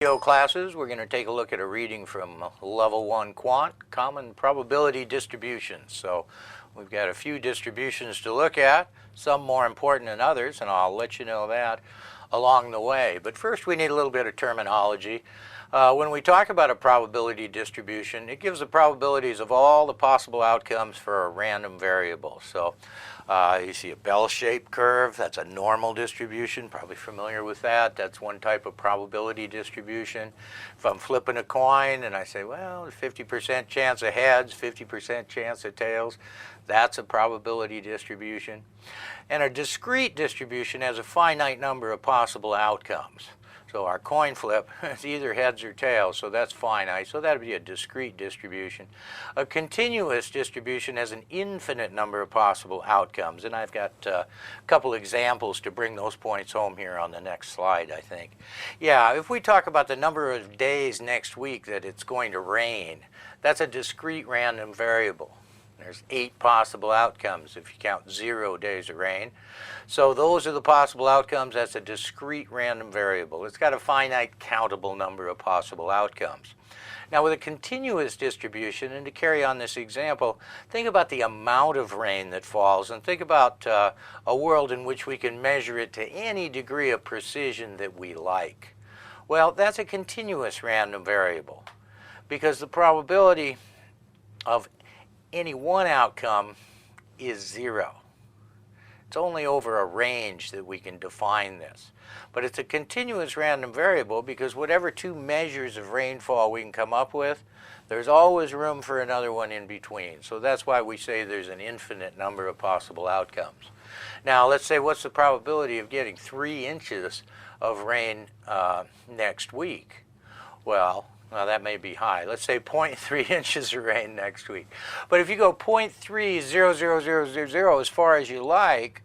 Video classes, we're going to take a look at a reading from Level 1 Quant, Common Probability Distributions. So we've got a few distributions to look at, some more important than others, and I'll let you know that along the way. But first we need a little bit of terminology. When we talk about a probability distribution, it gives the probabilities of all the possible outcomes for a random variable. So you see a bell-shaped curve, that's a normal distribution, probably familiar with that. That's one type of probability distribution. If I'm flipping a coin and I say, well, 50% chance of heads, 50% chance of tails, that's a probability distribution. And a discrete distribution has a finite number of possible outcomes. So our coin flip is either heads or tails, so that's finite. So that would be a discrete distribution. A continuous distribution has an infinite number of possible outcomes. And I've got a couple examples to bring those points home here on the next slide, I think. Yeah, if we talk about the number of days next week that it's going to rain, that's a discrete random variable. There's 8 possible outcomes if you count 0 days of rain. So those are the possible outcomes. That's a discrete random variable. It's got a finite countable number of possible outcomes. Now with a continuous distribution, and to carry on this example, think about the amount of rain that falls, and think about a world in which we can measure it to any degree of precision that we like. Well, that's a continuous random variable, because the probability of any one outcome is 0. It's only over a range that we can define this. But it's a continuous random variable because whatever 2 measures of rainfall we can come up with, there's always room for another one in between. So that's why we say there's an infinite number of possible outcomes. Now let's say, what's the probability of getting 3 inches of rain next week? Well, that may be high. Let's say 0.3 inches of rain next week. But if you go 0.30000 as far as you like,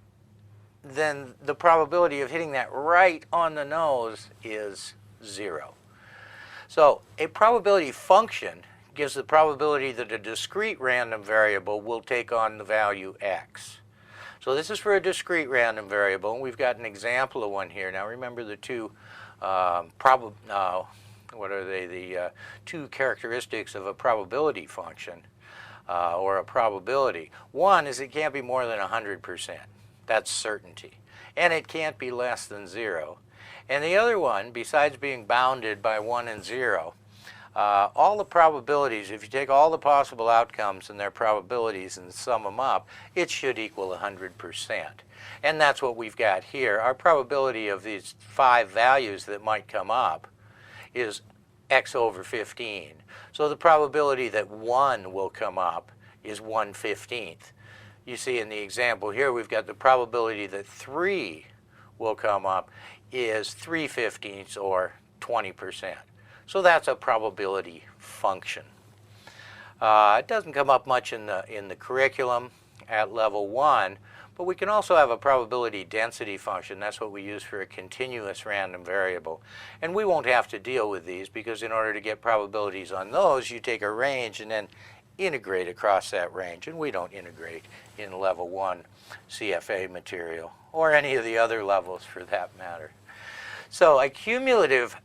then the probability of hitting that right on the nose is 0. So a probability function gives the probability that a discrete random variable will take on the value x. So this is for a discrete random variable, and we've got an example of one here. Now remember the two what are they? The 2 characteristics of a probability function or a probability. One is it can't be more than 100%. That's certainty. And it can't be less than 0. And the other one, besides being bounded by 1 and 0, all the probabilities, if you take all the possible outcomes and their probabilities and sum them up, it should equal 100%. And that's what we've got here. Our probability of these 5 values that might come up is x over 15. So the probability that 1 will come up is 1/15. You see in the example here, we've got the probability that 3 will come up is 3/15 or 20%. So that's a probability function. It doesn't come up much in the curriculum at level 1, but we can also have a probability density function. That's what we use for a continuous random variable. And we won't have to deal with these because in order to get probabilities on those, you take a range and then integrate across that range. And we don't integrate in level 1 CFA material or any of the other levels for that matter. So a cumulative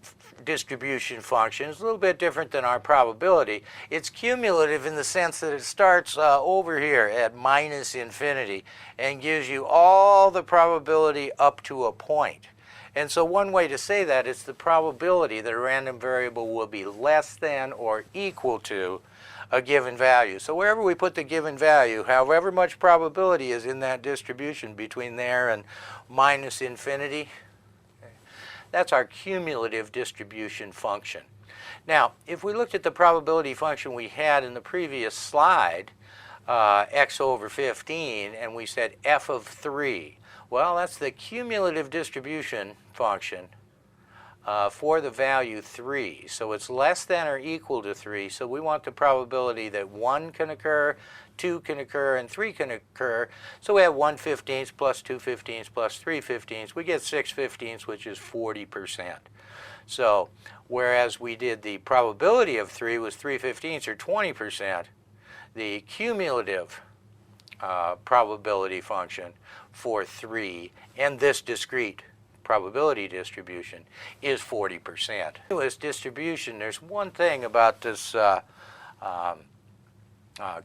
distribution function is a little bit different than our probability. It's cumulative in the sense that it starts over here at -infinity and gives you all the probability up to a point. And so one way to say that is the probability that a random variable will be less than or equal to a given value. So wherever we put the given value, however much probability is in that distribution between there and -infinity, that's our cumulative distribution function. Now, if we looked at the probability function we had in the previous slide, x over 15, and we said f of 3, well, that's the cumulative distribution function for the value 3. So it's less than or equal to 3. So we want the probability that 1 can occur, 2 can occur, and 3 can occur. So we have 1/15 plus 2/15 plus 3/15. We get 6/15, which is 40%. So whereas we did the probability of 3 was 3/15 or 20%, the cumulative probability function for 3 and this discrete probability distribution is 40%. This distribution, there's one thing about this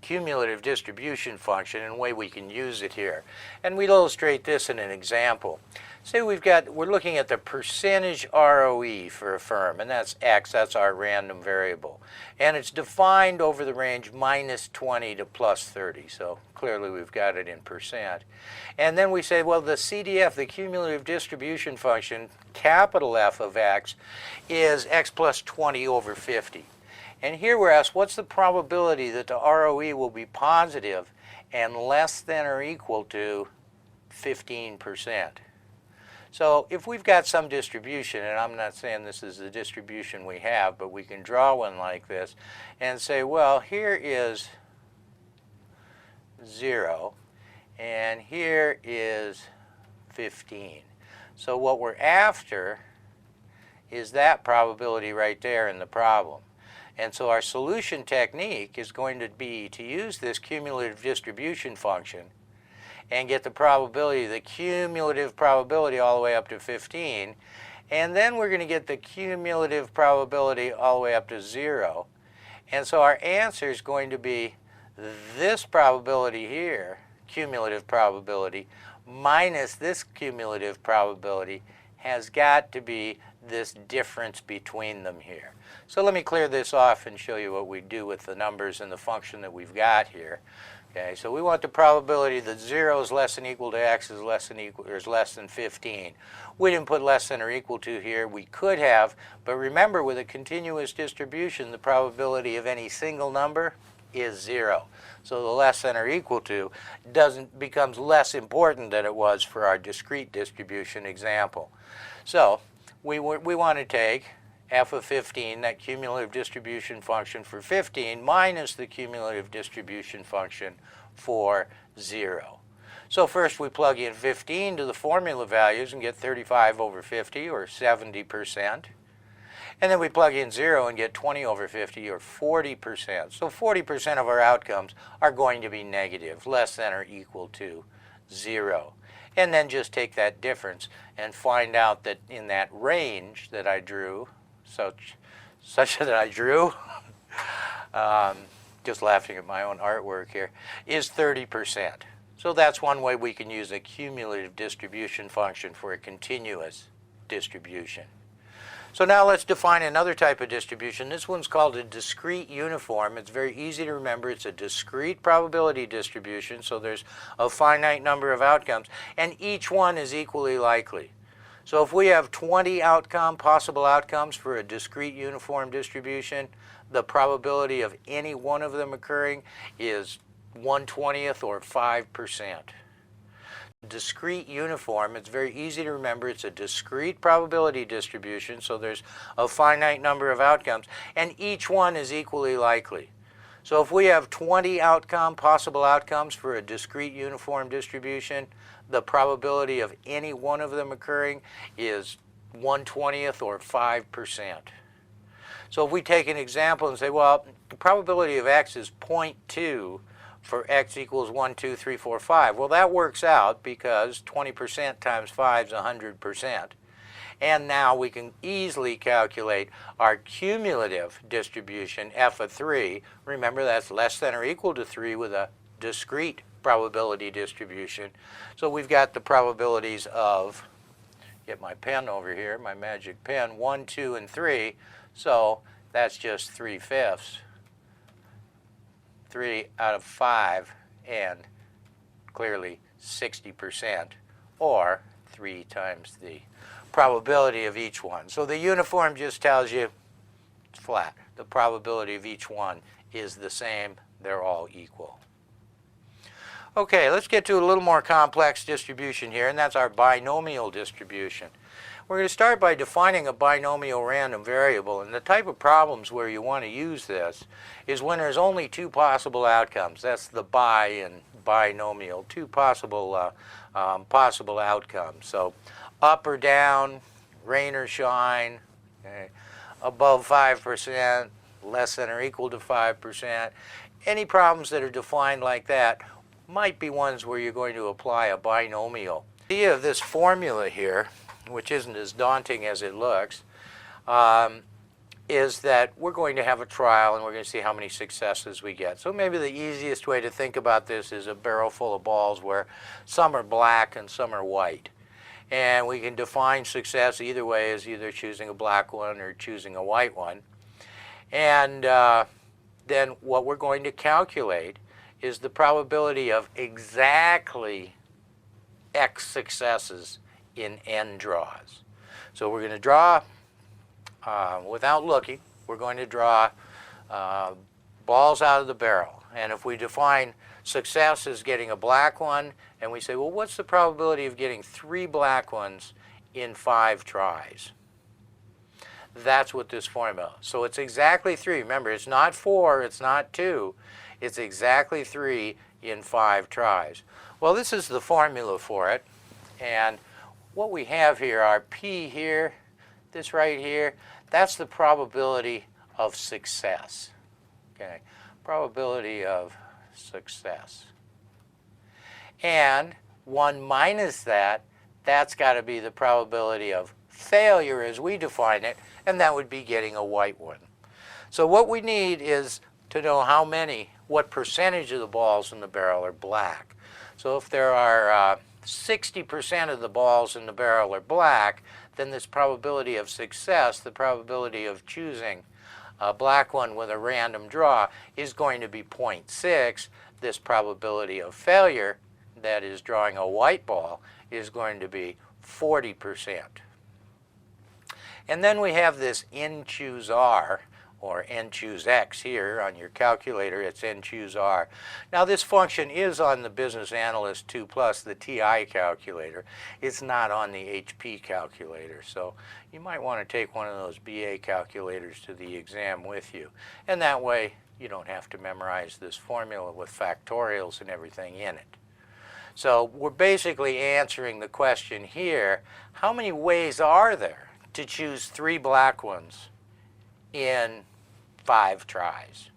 cumulative distribution function and the way we can use it here. And we'll illustrate this in an example. Say we're looking at the percentage ROE for a firm, and that's X, that's our random variable. And it's defined over the range minus 20 to plus 30, so clearly we've got it in percent. And then we say, well, the CDF, the cumulative distribution function, capital F of X, is X plus 20 over 50. And here we're asked, what's the probability that the ROE will be positive and less than or equal to 15%? So if we've got some distribution, and I'm not saying this is the distribution we have, but we can draw one like this and say, well, here is 0, and here is 15. So what we're after is that probability right there in the problem. And so our solution technique is going to be to use this cumulative distribution function and get the probability, the cumulative probability all the way up to 15. And then we're going to get the cumulative probability all the way up to 0. And so our answer is going to be this probability here, cumulative probability, minus this cumulative probability has got to be this difference between them here. So let me clear this off and show you what we do with the numbers and the function that we've got here. Okay, so we want the probability that 0 is less than equal to X is less than 15. We didn't put less than or equal to here. We could have, but remember, with a continuous distribution, the probability of any single number is 0. So the less than or equal to becomes less important than it was for our discrete distribution example. So we want to take f of 15, that cumulative distribution function for 15, minus the cumulative distribution function for 0. So first we plug in 15 to the formula values and get 35 over 50, or 70%. And then we plug in 0 and get 20 over 50, or 40%. So 40% of our outcomes are going to be negative, less than or equal to 0. And then just take that difference and find out that in that range that I drew, such that I drew, just laughing at my own artwork here, is 30%. So that's one way we can use a cumulative distribution function for a continuous distribution. So now let's define another type of distribution. This one's called a discrete uniform. It's very easy to remember. It's a discrete probability distribution, so there's a finite number of outcomes, and each one is equally likely. So if we have 20 possible outcomes for a discrete uniform distribution, the probability of any one of them occurring is 1/20th or 5%. Discrete uniform, it's very easy to remember. It's a discrete probability distribution, so there's a finite number of outcomes, and each one is equally likely. So if we have 20 possible outcomes for a discrete uniform distribution, the probability of any one of them occurring is 1/20th or 5%. So if we take an example and say, well, the probability of X is 0.2 for X equals 1, 2, 3, 4, 5. Well, that works out because 20% times 5 is 100%. And now we can easily calculate our cumulative distribution, f of 3. Remember, that's less than or equal to 3 with a discrete probability distribution. So we've got the probabilities of, get my pen over here, my magic pen, 1, 2, and 3. So that's just 3/5. 3 out of 5, and clearly 60%, or 3 times the probability of each one. So the uniform just tells you it's flat. The probability of each one is the same. They're all equal. Okay, let's get to a little more complex distribution here, and that's our binomial distribution. We're going to start by defining a binomial random variable, and the type of problems where you want to use this is when there's only 2 possible outcomes. That's the bi in binomial, 2 possible outcomes. So up or down, rain or shine, okay, above 5%, less than or equal to 5%. Any problems that are defined like that might be ones where you're going to apply a binomial. The idea of this formula here which isn't as daunting as it looks, is that we're going to have a trial and we're going to see how many successes we get. So maybe the easiest way to think about this is a barrel full of balls where some are black and some are white. And we can define success either way as either choosing a black one or choosing a white one. And then what we're going to calculate is the probability of exactly X successes in N draws. So we're going to draw, without looking, we're going to draw balls out of the barrel. And if we define success as getting a black one, and we say, well, what's the probability of getting 3 black ones in 5 tries? That's what this formula is. So it's exactly 3. Remember, it's not 4, it's not 2. It's exactly 3 in 5 tries. Well, this is the formula for it. And what we have here, our P here, this right here, that's the probability of success. Okay, probability of success. And 1 minus that, that's got to be the probability of failure as we define it, and that would be getting a white one. So what we need is to know how many, what percentage of the balls in the barrel are black. So if there are 60% of the balls in the barrel are black, then this probability of success, the probability of choosing a black one with a random draw, is going to be 0.6. This probability of failure, that is drawing a white ball, is going to be 40%. And then we have this N choose R, or N choose X here on your calculator. It's N choose R. Now this function is on the Business Analyst 2 Plus, the TI calculator. It's not on the HP calculator. So you might want to take one of those BA calculators to the exam with you. And that way you don't have to memorize this formula with factorials and everything in it. So we're basically answering the question here, how many ways are there to choose 3 black ones in 5 tries?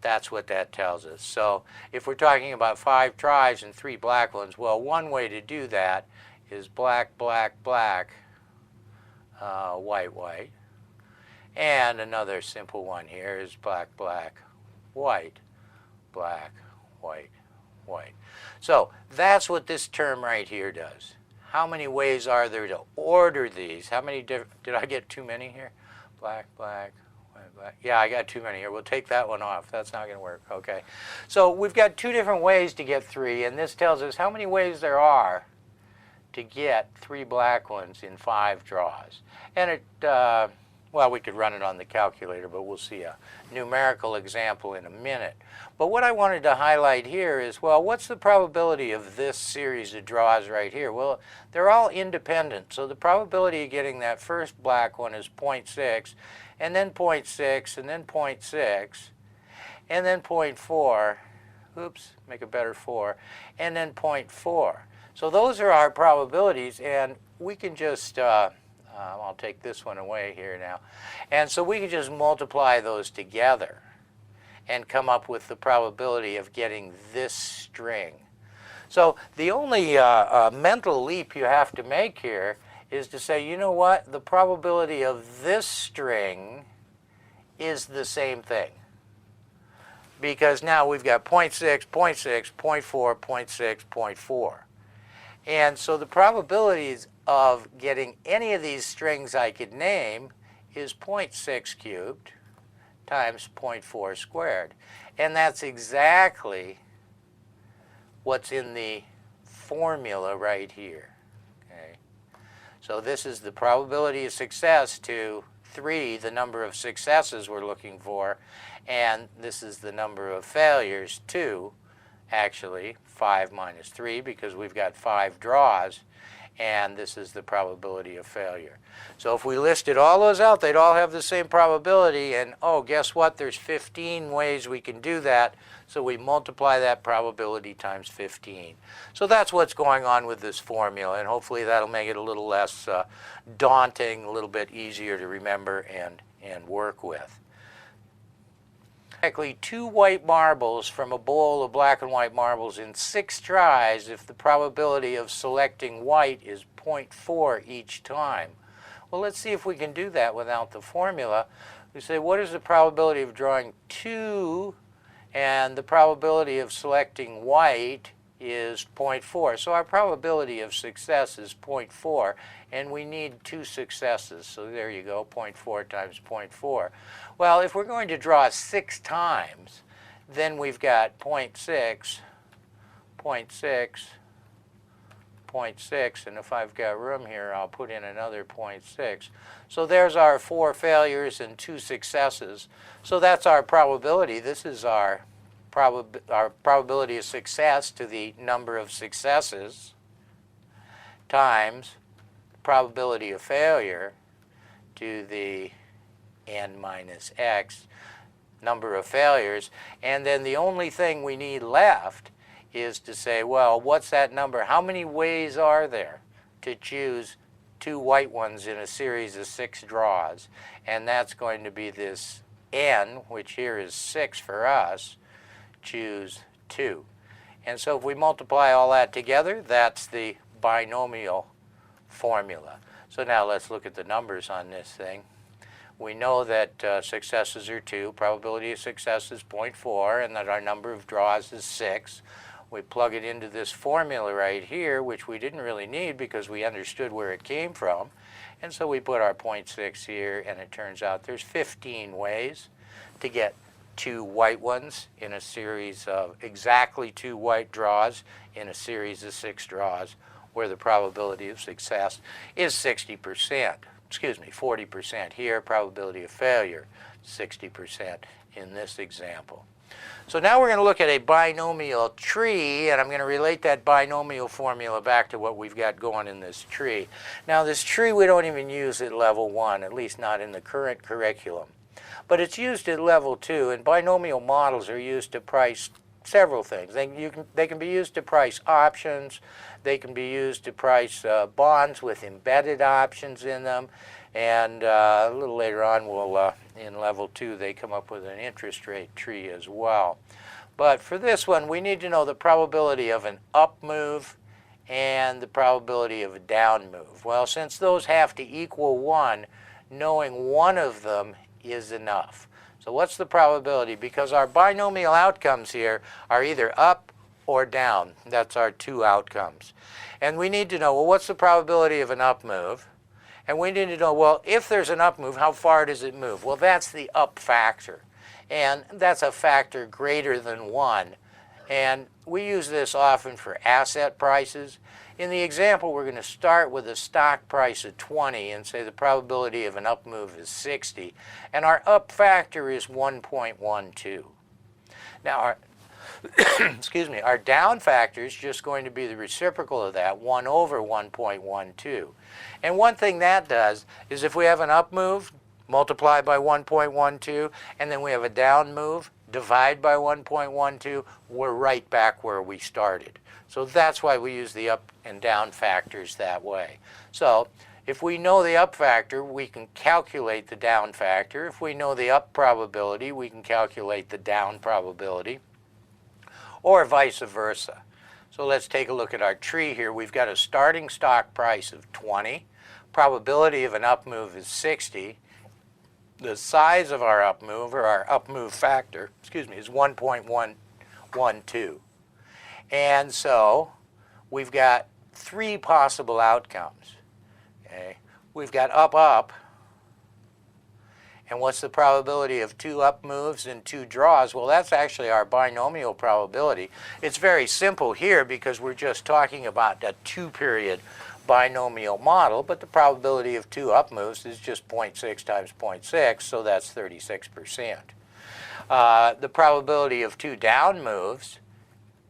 That's what that tells us. So if we're talking about 5 tries and 3 black ones, well, one way to do that is black, black, black, white, white. And another simple one here is black, black, white, black, white, white. So that's what this term right here does. How many ways are there to order these? How many did I get too many here? Black, black, white, black. Yeah, I got too many here. We'll take that one off. That's not going to work. Okay. So we've got 2 different ways to get 3, and this tells us how many ways there are to get 3 black ones in 5 draws. And it, well, we could run it on the calculator, but we'll see a numerical example in a minute. But what I wanted to highlight here is, well, what's the probability of this series of draws right here? Well, they're all independent. So the probability of getting that first black one is 0.6, and then 0.6, and then 0.6, and then 0.4. Oops, make a better 4, and then 0.4. So those are our probabilities, and we can just I'll take this one away here now. And so we can just multiply those together and come up with the probability of getting this string. So the only mental leap you have to make here is to say, you know what, the probability of this string is the same thing. Because now we've got 0.6, 0.6, 0.4, 0.6, 0.4. And so the probabilities of getting any of these strings I could name is 0.6 cubed times 0.4 squared. And that's exactly what's in the formula right here. Okay? So this is the probability of success to 3, the number of successes we're looking for, and this is the number of failures, 2, actually, 5 minus 3, because we've got 5 draws, and this is the probability of failure. So if we listed all those out, they'd all have the same probability, and oh, guess what? There's 15 ways we can do that, so we multiply that probability times 15. So that's what's going on with this formula, and hopefully that'll make it a little less daunting, a little bit easier to remember and work with. Exactly 2 white marbles from a bowl of black and white marbles in 6 tries if the probability of selecting white is 0.4 each time. Well, let's see if we can do that without the formula. We say, what is the probability of drawing 2, and the probability of selecting white is 0.4. So our probability of success is 0.4, and we need 2 successes. So there you go, 0.4 times 0.4. Well, if we're going to draw 6 times, then we've got 0.6, 0.6, 0.6, and if I've got room here, I'll put in another 0.6. So there's our 4 failures and 2 successes. So that's our probability. This is our probability of success to the number of successes times probability of failure to the n minus x number of failures. And then the only thing we need left is to say, well, what's that number? How many ways are there to choose 2 white ones in a series of 6 draws? And that's going to be this n, which here is 6 for us, choose 2. And so if we multiply all that together, that's the binomial formula. So now let's look at the numbers on this thing. We know that successes are 2, probability of success is 0.4, and that our number of draws is 6. We plug it into this formula right here, which we didn't really need because we understood where it came from. And so we put our 0.6 here, and it turns out there's 15 ways to get 2 white ones in a series of exactly 2 white draws in a series of 6 draws, where the probability of success is 60%. Excuse me, 40% here, probability of failure, 60% in this example. So now we're going to look at a binomial tree, and I'm going to relate that binomial formula back to what we've got going in this tree. Now this tree we don't even use at level 1, at least not in the current curriculum. But it's used at level 2, and binomial models are used to price several things. They can be used to price options. They can be used to price bonds with embedded options in them. And a little later on, in level 2, they come up with an interest rate tree as well. But for this one, we need to know the probability of an up move and the probability of a down move. Well, since those have to equal 1, knowing one of them is enough. So what's the probability? Because our binomial outcomes here are either up or down. That's our 2 outcomes. And we need to know, well, what's the probability of an up move? And we need to know, well, if there's an up move, how far does it move? Well, that's the up factor. And that's a factor greater than 1. And we use this often for asset prices. In the example, we're going to start with a stock price of 20 and say the probability of an up move is 60. And our up factor is 1.12. Now, our excuse me, our down factor is just going to be the reciprocal of that, 1 over 1.12. And one thing that does is if we have an up move, multiply by 1.12, and then we have a down move, divide by 1.12, we're right back where we started. So that's why we use the up and down factors that way. So if we know the up factor, we can calculate the down factor. If we know the up probability, we can calculate the down probability, or vice versa. So let's take a look at our tree here. We've got a starting stock price of 20. Probability of an up move is 60. The size of our up move, or our up move factor, excuse me, is 1.112. And so we've got 3 possible outcomes. Okay? We've got up, up. And what's the probability of 2 up moves and 2 draws? Well, that's actually our binomial probability. It's very simple here because we're just talking about a 2-period binomial model, but the probability of 2 up moves is just 0.6 times 0.6, so that's 36%. The probability of 2 down moves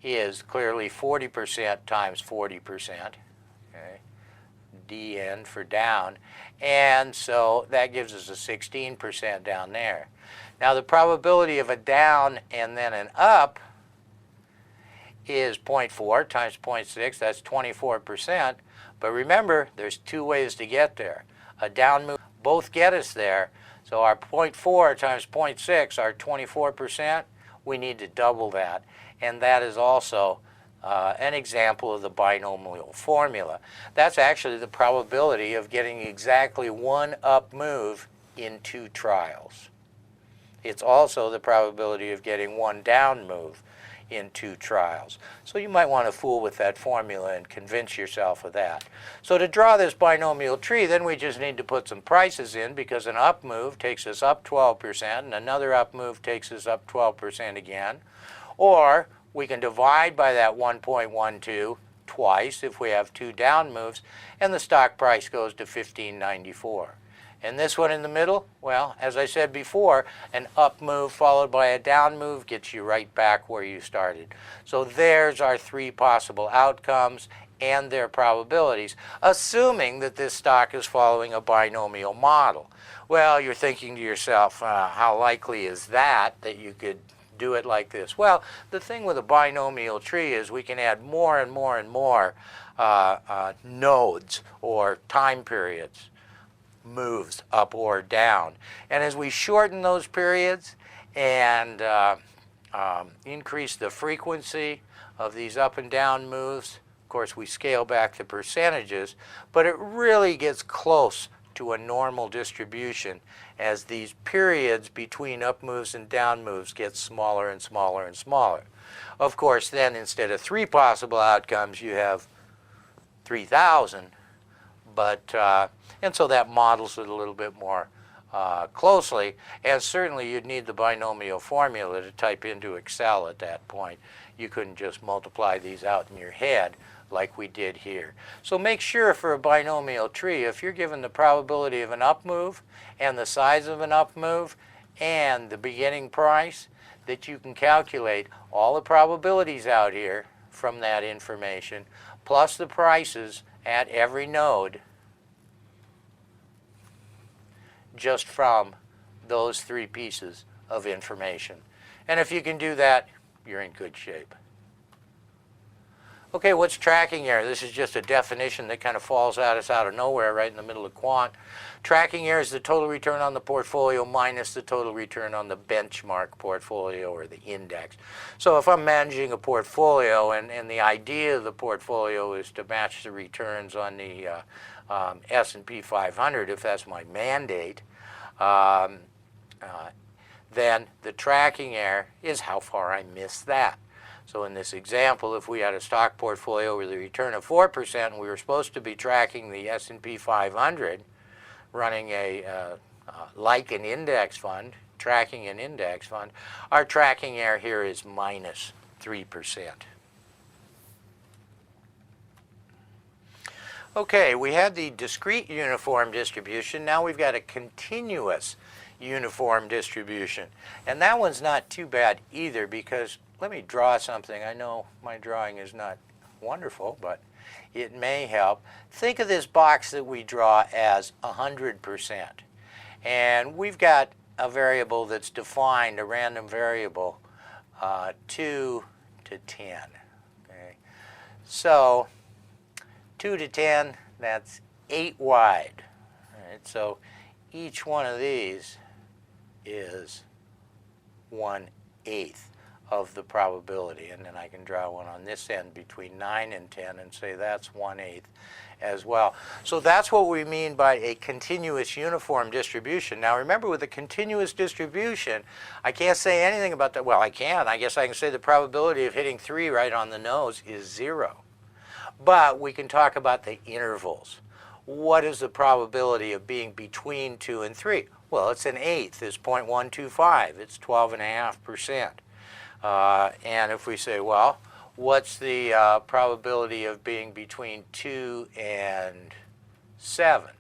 is clearly 40% times 40%, okay? DN for down. And so that gives us a 16% down there. Now the probability of a down and then an up is 0.4 times 0.6, that's 24%. But remember, there's 2 ways to get there. A down move, both get us there. So our 0.4 times 0.6 are 24%. We need to double that. And that is also an example of the binomial formula. That's actually the probability of getting exactly one up move in 2 trials. It's also the probability of getting one down move in 2 trials. So you might want to fool with that formula and convince yourself of that. So to draw this binomial tree, then we just need to put some prices in, because an up move takes us up 12% and another up move takes us up 12% again. Or we can divide by that 1.12 twice if we have 2 down moves, and the stock price goes to $15.94. And this one in the middle, well, as I said before, an up move followed by a down move gets you right back where you started. So there's our 3 possible outcomes and their probabilities, assuming that this stock is following a binomial model. Well, you're thinking to yourself, how likely is that you could do it like this? Well, the thing with a binomial tree is we can add more and more and more nodes or time periods, moves up or down. And as we shorten those periods and increase the frequency of these up and down moves, of course we scale back the percentages, but it really gets close to a normal distribution as these periods between up moves and down moves get smaller and smaller and smaller. Of course, then instead of 3 possible outcomes, you have 3,000. And so that models it a little bit more closely. And certainly you'd need the binomial formula to type into Excel at that point. You couldn't just multiply these out in your head like we did here. So make sure for a binomial tree, if you're given the probability of an up move and the size of an up move and the beginning price, that you can calculate all the probabilities out here from that information, plus the prices at every node, just from those 3 pieces of information. And if you can do that, you're in good shape. Okay, what's tracking error? This is just a definition that kind of falls at us out of nowhere right in the middle of quant. Tracking error is the total return on the portfolio minus the total return on the benchmark portfolio or the index. So if I'm managing a portfolio and the idea of the portfolio is to match the returns on the S&P 500, if that's my mandate, then the tracking error is how far I miss that. So in this example, if we had a stock portfolio with a return of 4% and we were supposed to be tracking the S&P 500, running like an index fund, tracking an index fund, our tracking error here is minus 3%. Okay, we had the discrete uniform distribution. Now we've got a continuous uniform distribution. And that one's not too bad either, because let me draw something. I know my drawing is not wonderful, but it may help. Think of this box that we draw as 100%. And we've got a variable that's defined, a random variable, 2 to 10. Okay? So 2 to 10, that's 8 wide. All right? So each one of these is 1/8 of the probability. And then I can draw one on this end between 9 and 10 and say that's 1/8 as well. So that's what we mean by a continuous uniform distribution. Now remember, with a continuous distribution, I can't say anything about that. Well, I can. I guess I can say the probability of hitting 3 right on the nose is 0. But we can talk about the intervals. What is the probability of being between 2 and 3? Well, it's 1/8. It's 0.125. It's 12.5%. And if we say, well, what's the probability of being between 2 and 7?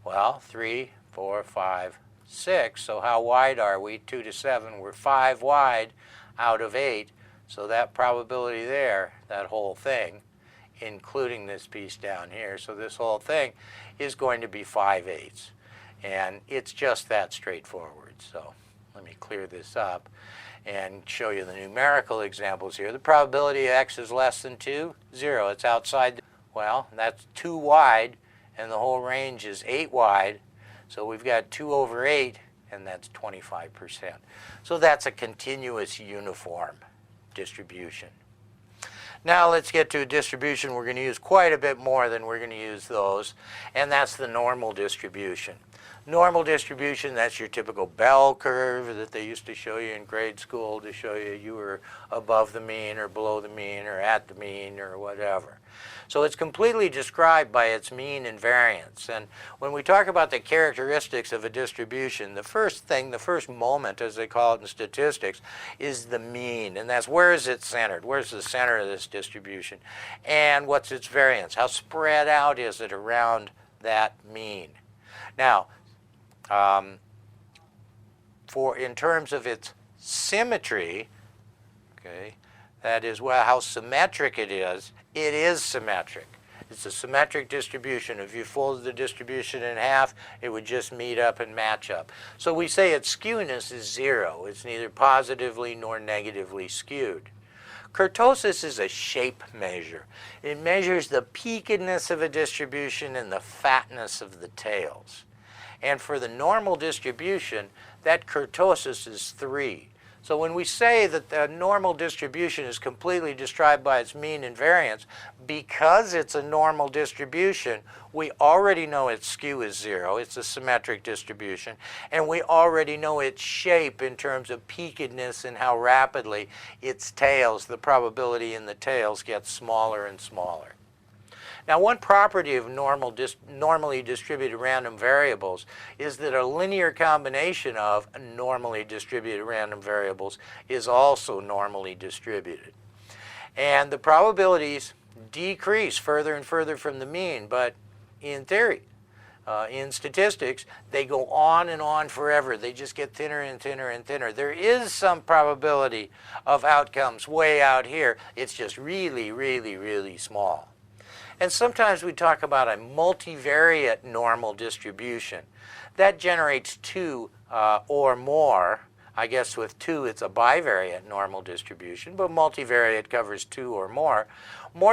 Well, 3, 4, 5, 6. So how wide are we? 2 to 7. We're 5 wide out of 8. So that probability there, that whole thing, including this piece down here, so this whole thing is going to be 5/8. And it's just that straightforward. So let me clear this up and show you the numerical examples here. The probability of x is less than 2, 0. It's outside. Well, that's 2 wide, and the whole range is 8 wide. So we've got 2 over 8, and that's 25%. So that's a continuous uniform distribution. Now let's get to a distribution we're going to use quite a bit more than we're going to use those, and that's the normal distribution. Normal distribution, that's your typical bell curve that they used to show you in grade school to show you were above the mean or below the mean or at the mean or whatever. So it's completely described by its mean and variance. And when we talk about the characteristics of a distribution, the first thing, the first moment, as they call it in statistics, is the mean. And that's where is it centered? Where's the center of this distribution? And what's its variance? How spread out is it around that mean? Now, in terms of its symmetry, okay, that is, well, how symmetric it is symmetric. It's a symmetric distribution. If you folded the distribution in half, it would just meet up and match up. So we say its skewness is 0. It's neither positively nor negatively skewed. Kurtosis is a shape measure. It measures the peakedness of a distribution and the fatness of the tails. And for the normal distribution, that kurtosis is 3. So when we say that the normal distribution is completely described by its mean and variance, because it's a normal distribution, we already know its skew is 0. It's a symmetric distribution. And we already know its shape in terms of peakedness and how rapidly its tails, the probability in the tails, gets smaller and smaller. Now, one property of normally distributed random variables is that a linear combination of normally distributed random variables is also normally distributed. And the probabilities decrease further and further from the mean, but in theory, in statistics, they go on and on forever. They just get thinner and thinner and thinner. There is some probability of outcomes way out here. It's just really, really, really small. And sometimes we talk about a multivariate normal distribution. That generates 2 or more. I guess with 2 it's a bivariate normal distribution, but multivariate covers 2 or more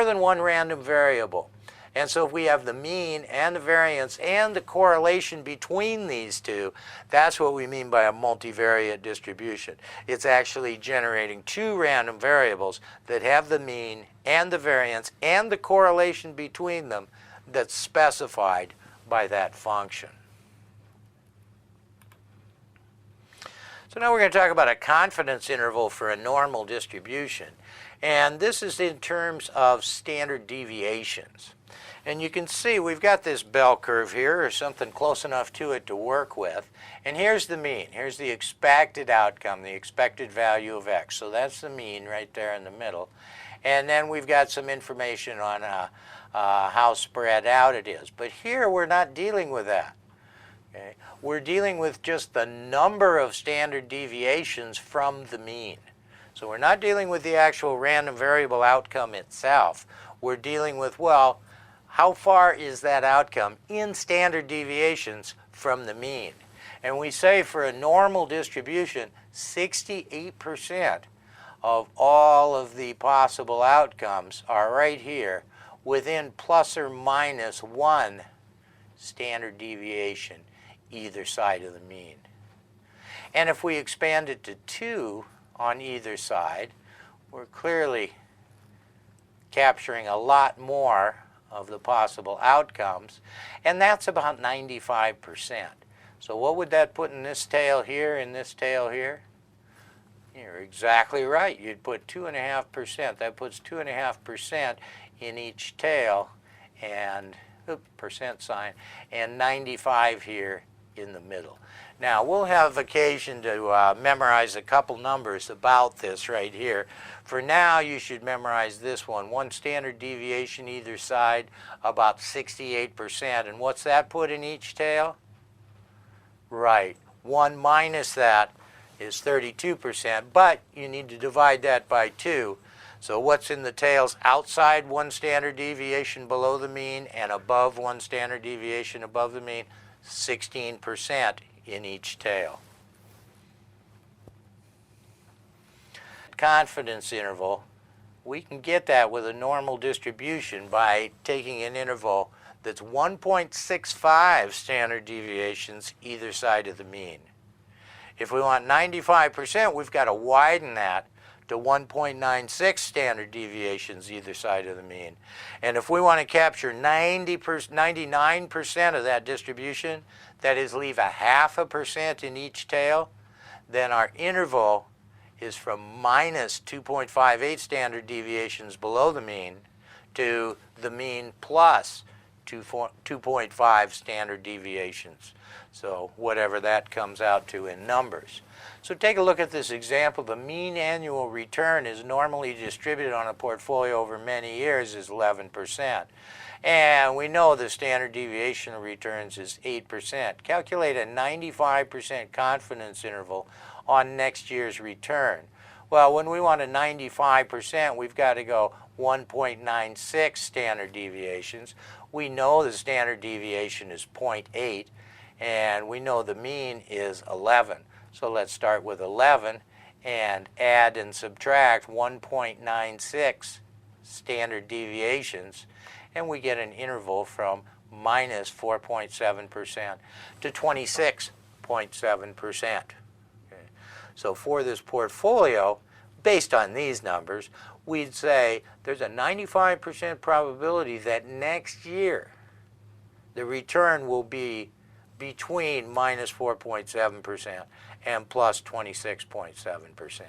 than one random variable. And so if we have the mean and the variance and the correlation between these two, that's what we mean by a multivariate distribution. It's actually generating 2 random variables that have the mean and the variance and the correlation between them that's specified by that function. So now we're going to talk about a confidence interval for a normal distribution. And this is in terms of standard deviations. And you can see we've got this bell curve here, or something close enough to it to work with. And here's the mean. Here's the expected outcome, the expected value of x. So that's the mean right there in the middle. And then we've got some information on how spread out it is. But here we're not dealing with that. Okay? We're dealing with just the number of standard deviations from the mean. So we're not dealing with the actual random variable outcome itself. We're dealing with, well, how far is that outcome in standard deviations from the mean? And we say for a normal distribution, 68% of all of the possible outcomes are right here within plus or minus 1 standard deviation either side of the mean. And if we expand it to 2 on either side, we're clearly capturing a lot more of the possible outcomes, and that's about 95%. So what would that put in this tail here and this tail here? You're exactly right. You'd put 2.5%. That puts 2.5% in each tail, and percent sign, and 95 here in the middle. Now, we'll have occasion to memorize a couple numbers about this right here. For now, you should memorize this one. 1 standard deviation either side, about 68%. And what's that put in each tail? Right. 1 minus that is 32%, but you need to divide that by 2. So what's in the tails outside 1 standard deviation below the mean and above 1 standard deviation above the mean? 16% in each tail. Confidence interval, we can get that with a normal distribution by taking an interval that's 1.65 standard deviations either side of the mean. If we want 95%, we've got to widen that to 1.96 standard deviations either side of the mean. And if we want to capture 99% of that distribution, that is, leave 0.5% in each tail, then our interval is from minus 2.58 standard deviations below the mean to the mean plus 2.5 standard deviations. So whatever that comes out to in numbers. So take a look at this example. The mean annual return is normally distributed on a portfolio over many years is 11%. And we know the standard deviation of returns is 8%. Calculate a 95% confidence interval on next year's return. Well, when we want a 95%, we've got to go 1.96 standard deviations. We know the standard deviation is 0.8, and we know the mean is 11. So let's start with 11 and add and subtract 1.96 standard deviations, and we get an interval from minus 4.7% to 26.7%. Okay. So for this portfolio, based on these numbers, we'd say there's a 95% probability that next year the return will be between minus 4.7% and plus 26.7%.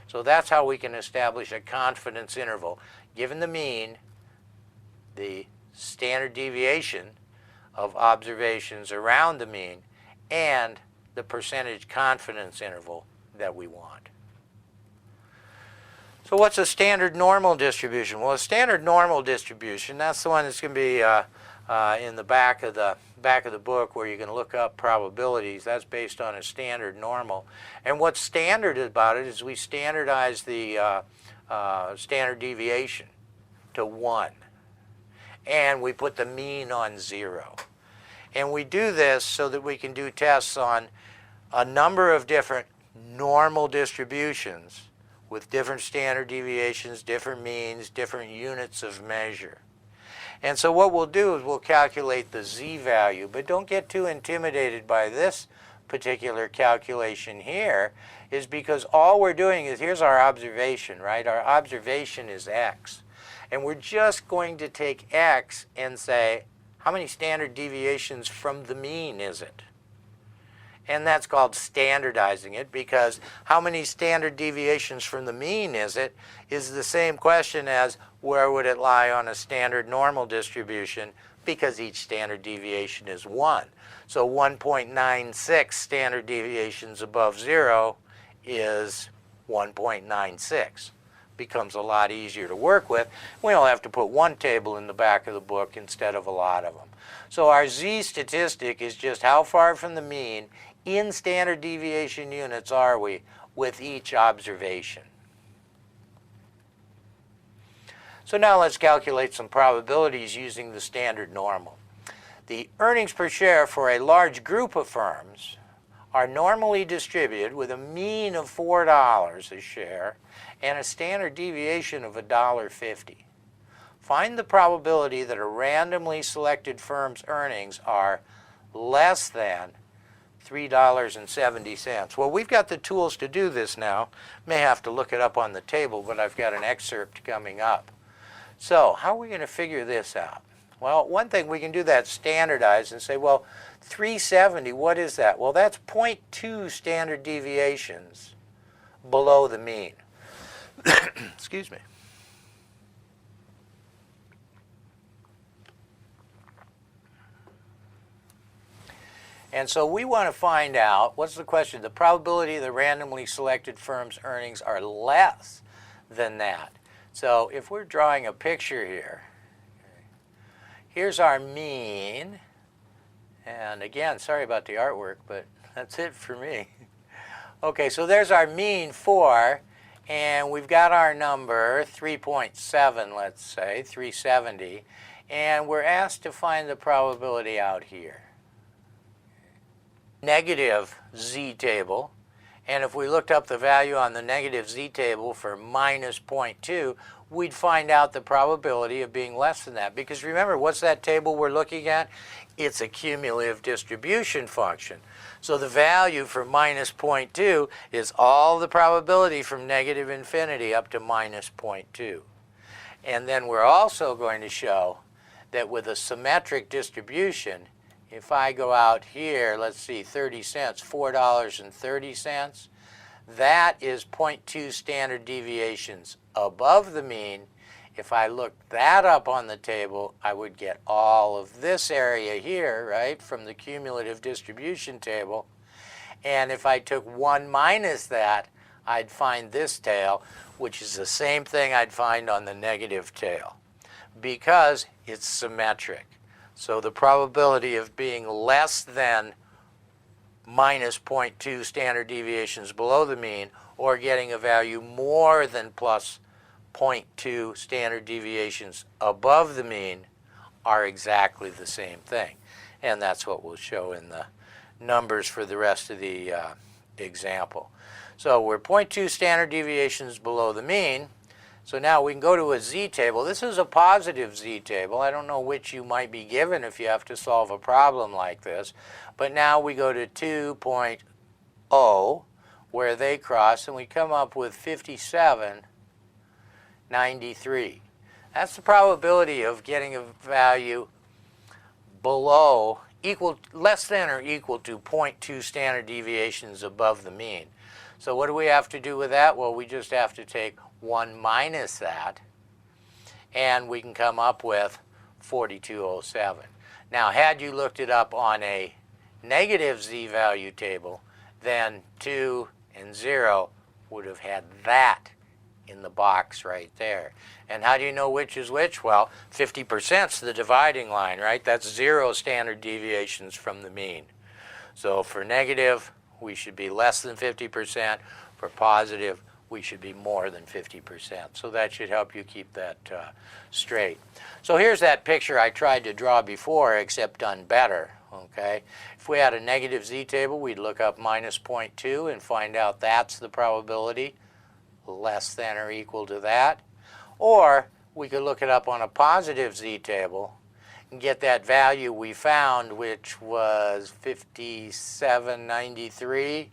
So that's how we can establish a confidence interval. Given the mean, the standard deviation of observations around the mean, and the percentage confidence interval that we want. So what's a standard normal distribution? Well, a standard normal distribution, that's the one that's going to be in the back of the book where you can look up probabilities. That's based on a standard normal. And what's standard about it is we standardize the standard deviation to 1. And we put the mean on 0. And we do this so that we can do tests on a number of different normal distributions with different standard deviations, different means, different units of measure. And so what we'll do is we'll calculate the z-value, but don't get too intimidated by this particular calculation here, is because all we're doing is, here's our observation, right? Our observation is x. And we're just going to take x and say, how many standard deviations from the mean is it? And that's called standardizing it, because how many standard deviations from the mean is it is the same question as where would it lie on a standard normal distribution, because each standard deviation is 1. So 1.96 standard deviations above 0 is 1.96. Becomes a lot easier to work with. We only have to put one table in the back of the book instead of a lot of them. So our z statistic is just how far from the mean in standard deviation units are we with each observation. So now let's calculate some probabilities using the standard normal. The earnings per share for a large group of firms are normally distributed with a mean of $4 a share and a standard deviation of $1.50. Find the probability that a randomly selected firm's earnings are less than $3.70. Well, we've got the tools to do this now. May have to look it up on the table, but I've got an excerpt coming up. So how are we going to figure this out? Well, one thing, we can do that standardized and say, well, 370, what is that? Well, that's 0.2 standard deviations below the mean. Excuse me. And so we want to find out, what's the question? The probability the randomly selected firm's earnings are less than that. So if we're drawing a picture here, here's our mean. And again, sorry about the artwork, but that's it for me. Okay, so there's our mean 4, and we've got our number 3.7, let's say, 370, and we're asked to find the probability out here. Negative z table, And if we looked up the value on the negative z table for minus 0.2, we'd find out the probability of being less than that. Because remember, what's that table we're looking at? It's a cumulative distribution function. So the value for minus 0.2 is all the probability from negative infinity up to minus 0.2. And then we're also going to show that with a symmetric distribution, if I go out here, let's see, 30 cents, $4.30, that is 0.2 standard deviations above the mean. If I looked that up on the table, I would get all of this area here, right, from the cumulative distribution table. And if I took 1 minus that, I'd find this tail, which is the same thing I'd find on the negative tail, because it's symmetric. So the probability of being less than minus 0.2 standard deviations below the mean, or getting a value more than plus 0.2 standard deviations above the mean, are exactly the same thing. And that's what we'll show in the numbers for the rest of the example. So we're 0.2 standard deviations below the mean. So now we can go to a z-table. This is a positive z-table. I don't know which you might be given if you have to solve a problem like this. But now we go to 2.0, where they cross, and we come up with 57.93. That's the probability of getting a value below, less than or equal to 0.2 standard deviations above the mean. So what do we have to do with that? Well, we just have to take 1 minus that, and we can come up with 4207. Now, had you looked it up on a negative z-value table, then 2 and 0 would have had that in the box right there. And how do you know which is which? Well, 50% is the dividing line, right? That's 0 standard deviations from the mean. So for negative, we should be less than 50%. For positive, we should be more than 50%. So that should help you keep that straight. So here's that picture I tried to draw before, except done better. Okay? If we had a negative z-table, we'd look up minus 0.2 and find out that's the probability, less than or equal to that. Or we could look it up on a positive z-table and get that value we found, which was 57.93,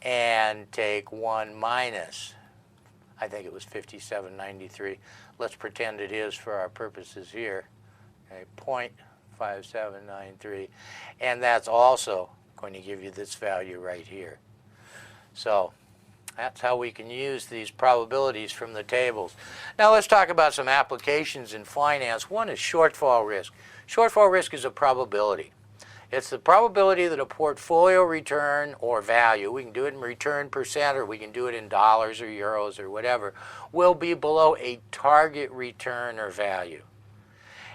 and take 1 minus. I think it was 57.93. Let's pretend it is for our purposes here. Okay, 0.5793. And that's also going to give you this value right here. So that's how we can use these probabilities from the tables. Now let's talk about some applications in finance. One is shortfall risk. Shortfall risk is a probability. It's the probability that a portfolio return or value, we can do it in return percent or we can do it in dollars or euros or whatever, will be below a target return or value.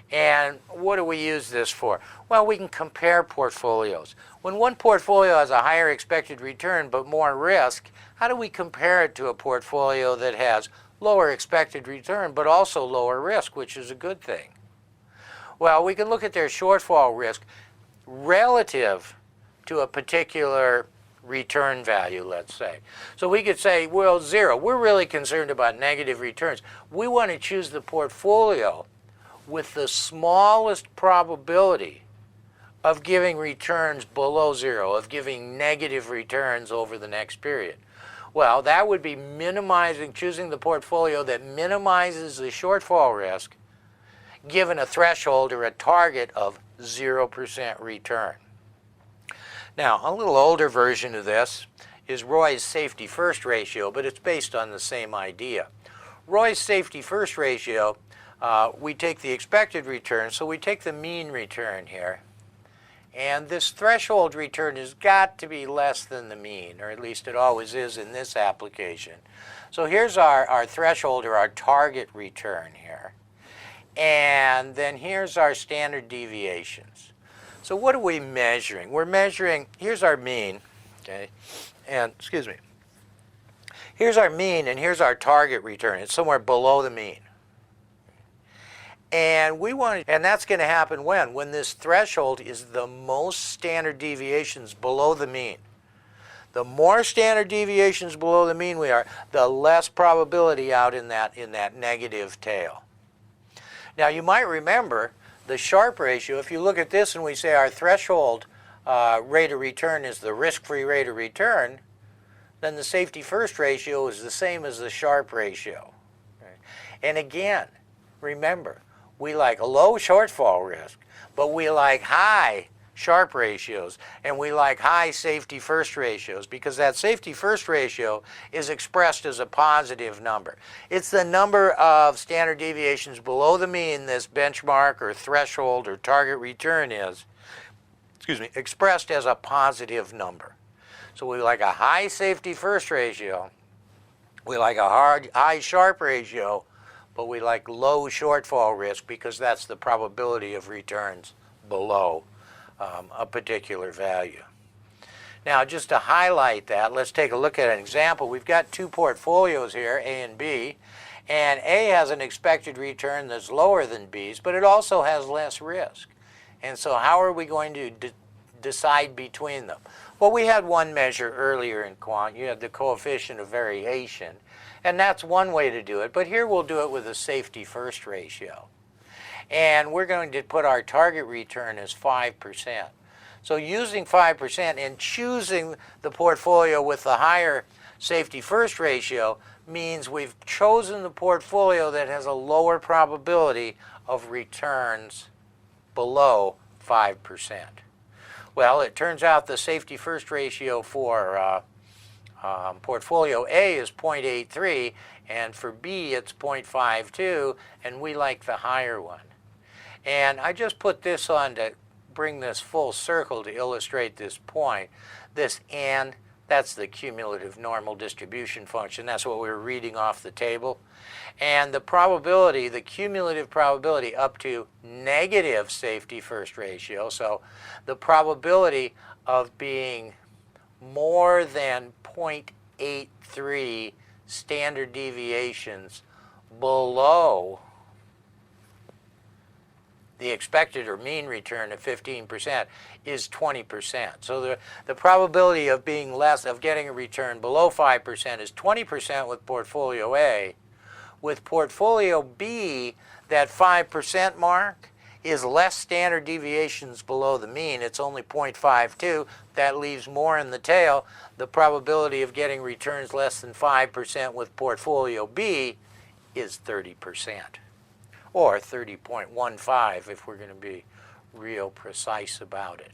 And what do we use this for? Well, we can compare portfolios. When one portfolio has a higher expected return but more risk, how do we compare it to a portfolio that has lower expected return but also lower risk, which is a good thing? Well, we can look at their shortfall risk relative to a particular return value, let's say. So we could say, well, 0. We're really concerned about negative returns. We want to choose the portfolio with the smallest probability of giving returns below 0, of giving negative returns over the next period. Well, that would be choosing the portfolio that minimizes the shortfall risk given a threshold or a target of 0% return. Now, a little older version of this is Roy's safety first ratio, but it's based on the same idea. Roy's safety first ratio, we take the expected return, so we take the mean return here. And this threshold return has got to be less than the mean, or at least it always is in this application. So here's our threshold or our target return here. And then here's our standard deviations. So what are we measuring? We're measuring, here's our mean, okay, and excuse me. Here's our mean and here's our target return. It's somewhere below the mean. And that's going to happen when this threshold is the most standard deviations below the mean. The more standard deviations below the mean we are, the less probability out in that negative tail. Now you might remember the Sharpe ratio. If you look at this and we say our threshold rate of return is the risk-free rate of return, then the safety first ratio is the same as the Sharpe ratio. Okay? And again, remember, we like a low shortfall risk, but we like high Sharpe ratios, and we like high safety first ratios because that safety first ratio is expressed as a positive number. It's the number of standard deviations below the mean this benchmark or threshold or target return is, expressed as a positive number. So we like a high safety first ratio, we like a high Sharpe ratio, but we like low shortfall risk because that's the probability of returns below a particular value. Now, just to highlight that, let's take a look at an example. We've got two portfolios here, A and B, and A has an expected return that's lower than B's, but it also has less risk. And so how are we going to decide between them? Well, we had one measure earlier in quant. You had the coefficient of variation, and that's one way to do it, but here we'll do it with a safety first ratio. And we're going to put our target return as 5%. So using 5% and choosing the portfolio with the higher safety first ratio means we've chosen the portfolio that has a lower probability of returns below 5%. Well, it turns out the safety first ratio for portfolio A is 0.83, and for B it's 0.52, and we like the higher one. And I just put this on to bring this full circle to illustrate this point. This and, that's the cumulative normal distribution function. That's what we were reading off the table. And the probability, the cumulative probability up to negative safety first ratio, so the probability of being more than 0.83 standard deviations below the expected or mean return of 15% is 20%. So the probability of being less, of getting a return below 5% is 20% with portfolio A. With portfolio B, that 5% mark is less standard deviations below the mean. It's only 0.52. That leaves more in the tail. The probability of getting returns less than 5% with portfolio B is 30%. Or 30.15 if we're going to be real precise about it.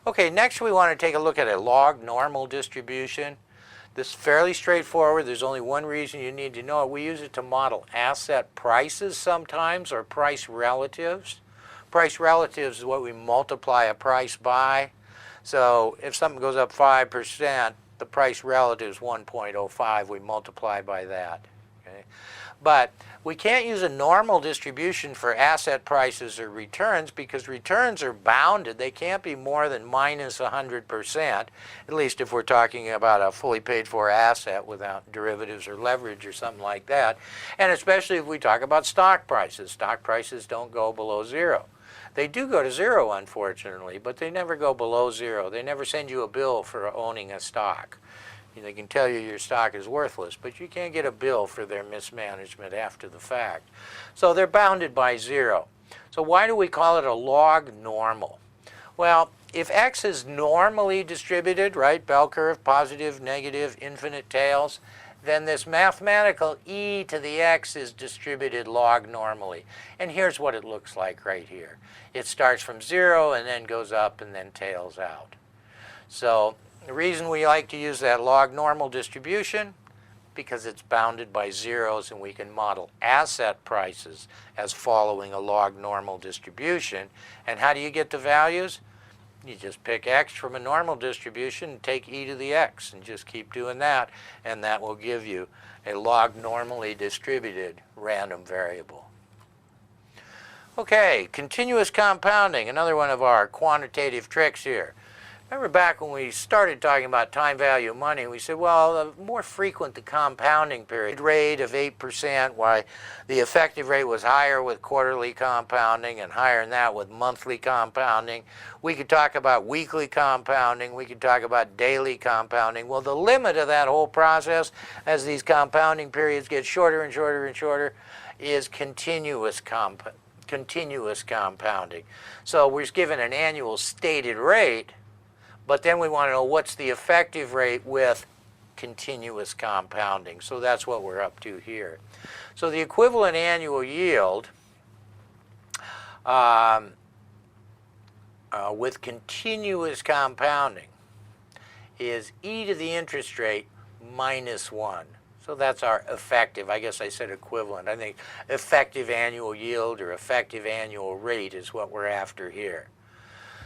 Okay, next we want to take a look at a log normal distribution. This is fairly straightforward. There's only one reason you need to know it. We use it to model asset prices sometimes, or price relatives. Price relatives is what we multiply a price by. So if something goes up 5%, the price relative is 1.05. We multiply by that. Okay? But we can't use a normal distribution for asset prices or returns because returns are bounded. They can't be more than minus 100%, at least if we're talking about a fully paid for asset without derivatives or leverage or something like that. And especially if we talk about stock prices. Stock prices don't go below zero. They do go to zero, unfortunately, but they never go below zero. They never send you a bill for owning a stock. They can tell you your stock is worthless, but you can't get a bill for their mismanagement after the fact. So they're bounded by zero. So why do we call it a log normal? Well, if X is normally distributed, right, bell curve, positive, negative, infinite tails, then this mathematical e to the x is distributed log normally. And here's what it looks like right here. It starts from zero and then goes up and then tails out. So the reason we like to use that log normal distribution, because it's bounded by zeros and we can model asset prices as following a log normal distribution. And how do you get the values? You just pick x from a normal distribution and take e to the x and just keep doing that, and that will give you a log normally distributed random variable. Okay, continuous compounding, another one of our quantitative tricks here. Remember back when we started talking about time value of money, we said, well, the more frequent the compounding period rate of 8%, why the effective rate was higher with quarterly compounding and higher than that with monthly compounding. We could talk about weekly compounding. We could talk about daily compounding. Well, the limit of that whole process, as these compounding periods get shorter and shorter and shorter, is continuous compounding. So we're given an annual stated rate, but then we want to know what's the effective rate with continuous compounding. So that's what we're up to here. So the equivalent annual yield with continuous compounding is e to the interest rate minus 1. So that's our effective, I guess I said equivalent. I think effective annual yield or effective annual rate is what we're after here.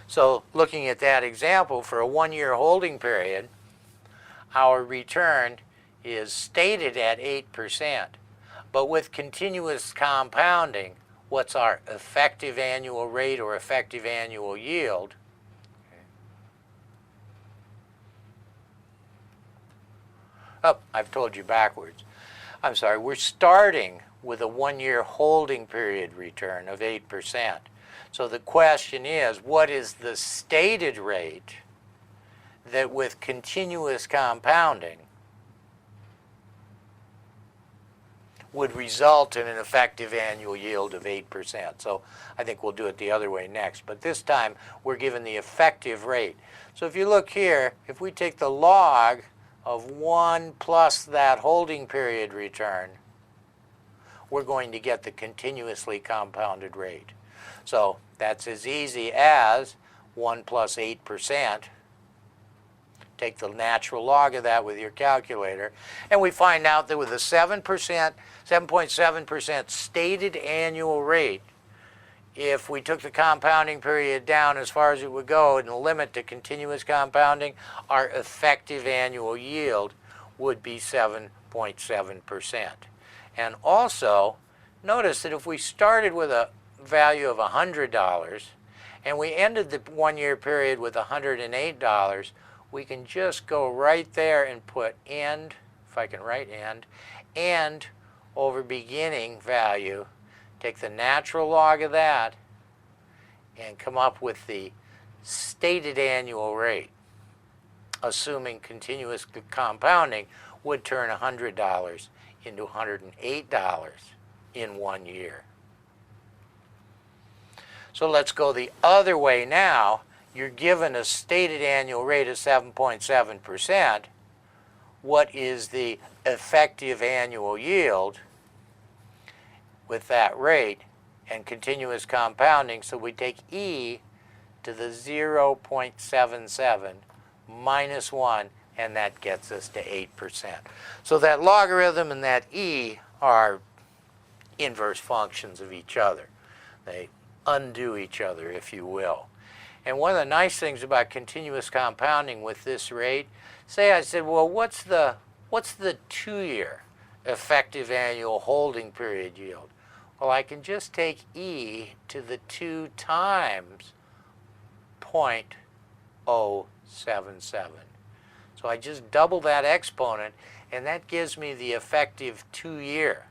So looking at that example, for a 1-year holding period, our return is stated at 8%. But with continuous compounding, what's our effective annual rate or effective annual yield? Oh, I've told you backwards. I'm sorry, we're starting with a 1-year holding period return of 8%. So the question is, what is the stated rate that with continuous compounding would result in an effective annual yield of 8%? So I think we'll do it the other way next. But this time, we're given the effective rate. So if you look here, if we take the log of 1 plus that holding period return, we're going to get the continuously compounded rate. So that's as easy as 1 plus 8%. Take the natural log of that with your calculator, and we find out that with a 7.7% stated annual rate, if we took the compounding period down as far as it would go and limit to continuous compounding, our effective annual yield would be 7.7%. And also, notice that if we started with a value of $100 and we ended the 1-year period with $108, we can just go right there and put end, if I can write end over beginning value, take the natural log of that, and come up with the stated annual rate, assuming continuous compounding would turn $100 into $108 in 1 year. So let's go the other way now. You're given a stated annual rate of 7.7%. What is the effective annual yield with that rate and continuous compounding? So we take e to the 0.77 minus 1, and that gets us to 8%. So that logarithm and that e are inverse functions of each other. They undo each other, if you will. And one of the nice things about continuous compounding with this rate, say I said, well, what's the 2-year effective annual holding period yield? Well, I can just take e to the 2 times 0.077. So I just double that exponent, and that gives me the effective 2-year.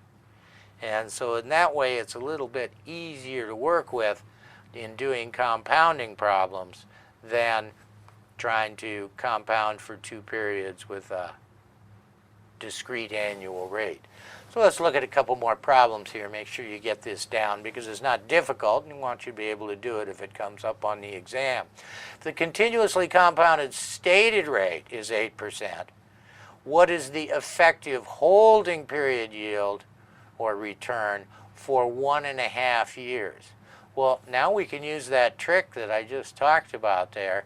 And so in that way, it's a little bit easier to work with in doing compounding problems than trying to compound for 2 periods with a discrete annual rate. So let's look at a couple more problems here. Make sure you get this down because it's not difficult, and we want you to be able to do it if it comes up on the exam. If the continuously compounded stated rate is 8%, what is the effective holding period yield or return for 1.5 years? Well, now we can use that trick that I just talked about there.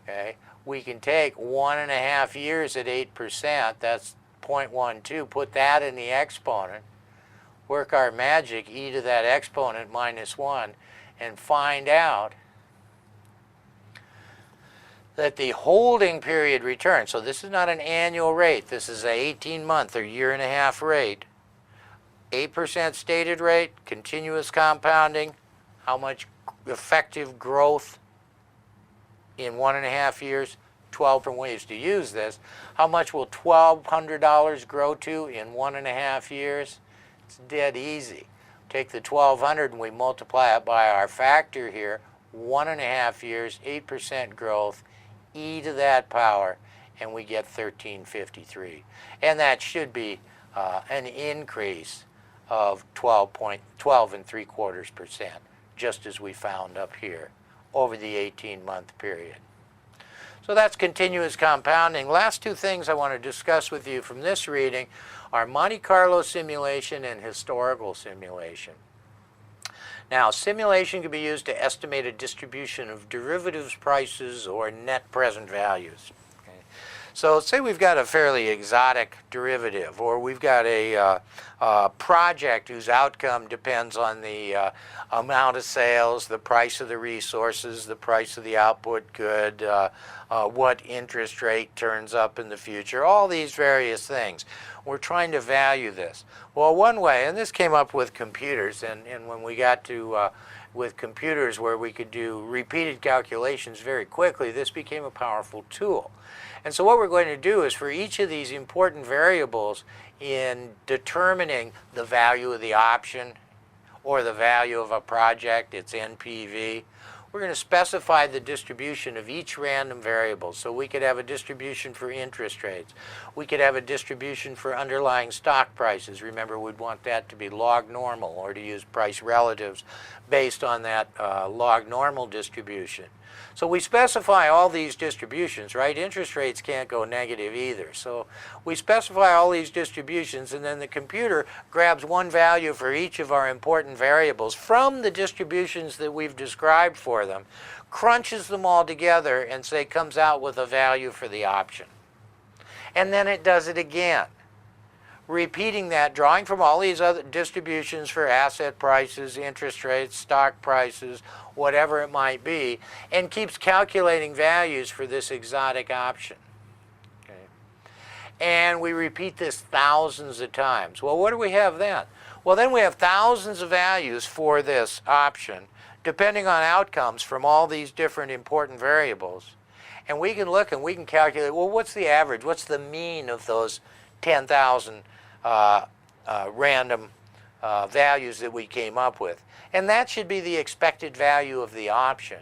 Okay, we can take 1.5 years at 8%, that's 0.12, put that in the exponent, work our magic, e to that exponent minus 1, and find out that the holding period return, so this is not an annual rate, this is an 18-month or 1.5 year rate, 8% stated rate, continuous compounding, how much effective growth in 1.5 years? 12 different ways to use this. How much will $1,200 grow to in 1.5 years? It's dead easy. Take the 1,200 and we multiply it by our factor here, 1.5 years, 8% growth, e to that power, and we get 1353. And that should be an increase of 12.3%, just as we found up here over the 18-month period. So that's continuous compounding. Last two things I want to discuss with you from this reading are Monte Carlo simulation and historical simulation. Now, simulation can be used to estimate a distribution of derivatives prices or net present values. Okay. So say we've got a fairly exotic derivative, or we've got a project whose outcome depends on the amount of sales, the price of the resources, the price of the output good, what interest rate turns up in the future, all these various things. We're trying to value this. Well, one way, and this came up with computers, and when we got to with computers where we could do repeated calculations very quickly, this became a powerful tool. And so what we're going to do is for each of these important variables in determining the value of the option or the value of a project, its NPV, we're going to specify the distribution of each random variable. So we could have a distribution for interest rates. We could have a distribution for underlying stock prices. Remember, we'd want that to be log normal, or to use price relatives based on that log normal distribution. So we specify all these distributions, right? Interest rates can't go negative either. So we specify all these distributions, and then the computer grabs one value for each of our important variables from the distributions that we've described for them, crunches them all together, and say comes out with a value for the option. And then it does it again, repeating that, drawing from all these other distributions for asset prices, interest rates, stock prices, whatever it might be, and keeps calculating values for this exotic option. Okay. And we repeat this thousands of times. Well, what do we have then? Well, then we have thousands of values for this option, depending on outcomes from all these different important variables. And we can look and we can calculate, well, what's the average? What's the mean of those 10,000 random values that we came up with? And that should be the expected value of the option.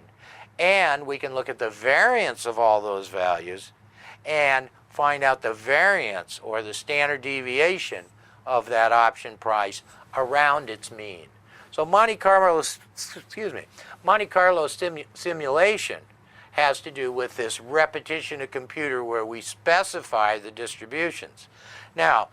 And we can look at the variance of all those values and find out the variance or the standard deviation of that option price around its mean. So Monte Carlo simulation has to do with this repetition of computer where we specify the distributions. Now,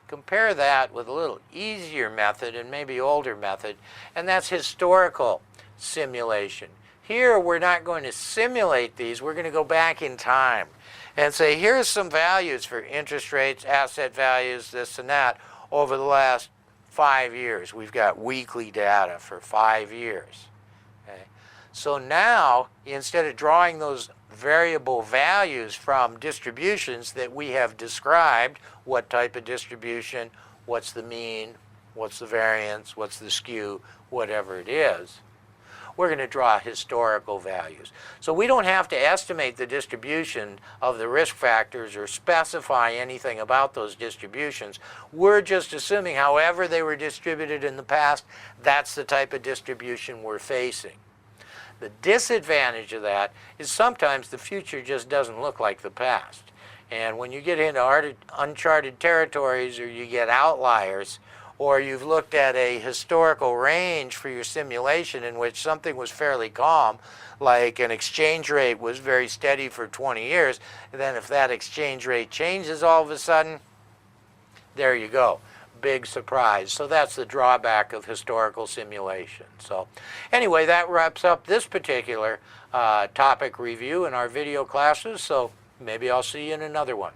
compare that with a little easier method and maybe older method, and that's historical simulation. Here, we're not going to simulate these. We're going to go back in time and say, here's some values for interest rates, asset values, this and that, over the last 5 years. We've got weekly data for 5 years. Okay? So now, instead of drawing those variable values from distributions that we have described, what type of distribution, what's the mean, what's the variance, what's the skew, whatever it is, we're going to draw historical values. So we don't have to estimate the distribution of the risk factors or specify anything about those distributions. We're just assuming however they were distributed in the past, that's the type of distribution we're facing. The disadvantage of that is sometimes the future just doesn't look like the past. And when you get into uncharted territories, or you get outliers, or you've looked at a historical range for your simulation in which something was fairly calm, like an exchange rate was very steady for 20 years, and then if that exchange rate changes all of a sudden, there you go. Big surprise. So that's the drawback of historical simulation. So anyway, that wraps up this particular topic review in our video classes. So maybe I'll see you in another one.